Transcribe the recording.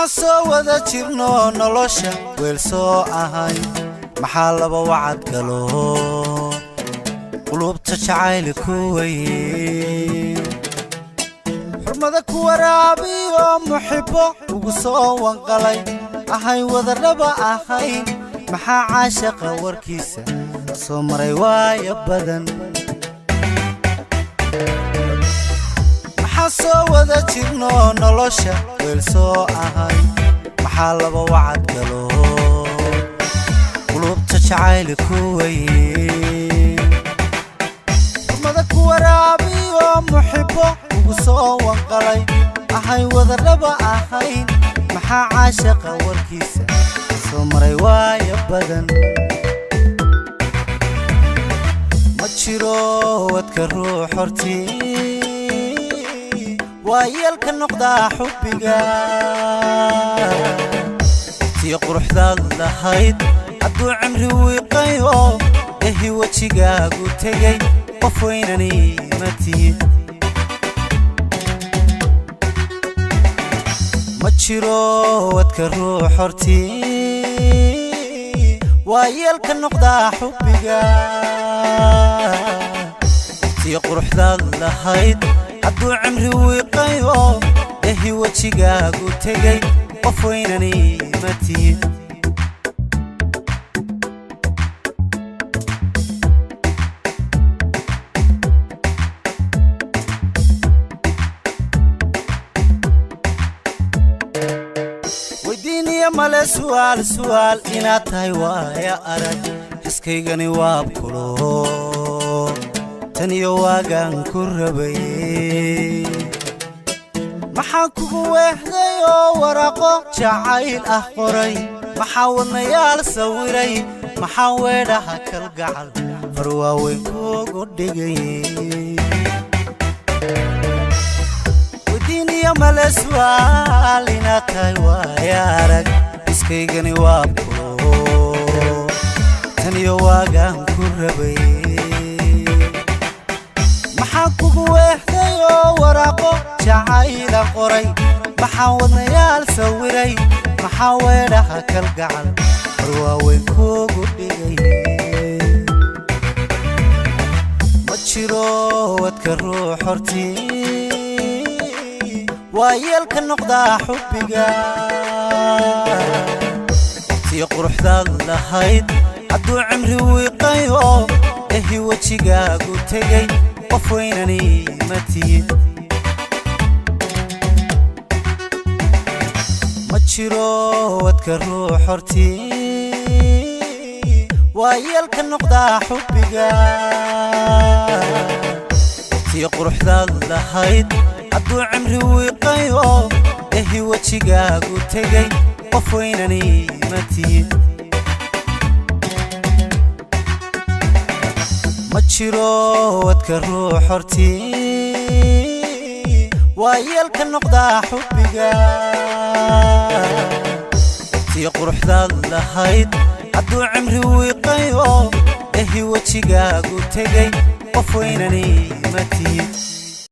maxaa wada jirno nolosha weel soo ahay maxaa laba wacad galo qulubta jacayl ku weyn xurmada ku waraabiyo muxibbo ugu soo wanqalay ahay wada raba ahay maxaa caashaqa warkiisa soo maray waaya badan maxaa wada jirno nolosha weel soo ahay maxaa laba wacad galo qulubta jacayl ku weyn xurmada ku waraabiyo muxibbo ugu soo wanqalay ahay wada raba ahay maxaa caashaqa warkiisa soo maray waaya badan ma jiro wadka ruux hortii ويلك النقطة حبك تي قرحداد لهيد عدو عمري ويقيو إهي وجهك وتجي قفوينني متي ما تشيرو وتكرو حرتي ويلك النقطة حبك تي قرحداد لهيد عدو عمري ويقيو إهي وجهك وتجي قفوينني متي وديني مال سؤال إنا تايوا يا أرد حسكيغني وابكلو تنيو واغان كربي maxaa kugu weehdayo waraqo jacayl ah qoray maxaa wadnayaal sawiray maxaa weedhaha kalgacal farwaaweyn kugu dhigay wadiiniya male su'aal inaad tahay waaya arag iskaygani waa bulo taniyo waagaan ku rabay maxaa kugu weehdayo waraqo جعيل قري محاولنا يا سويري محاولها كالقعل رواوين كوغو ديغي متشيرو وتكرو حرتي ويلك النقطة حبك تي قرحداد لهيد عدو عمري ويقيو إهي وجهك وتجي قفوينني متي متشيرو وتكرو حرتي ويلك النقطة حبك تي قرحداد لهيد عدو عمري ويقيو إهي وجهك وتجي قفوينني متي متشيرو وتكرو حرتي ويلك النقطة حبك تي قرحداد لهيد عدو عمري ويقيو إهي وجهك وتجي قفوينني متي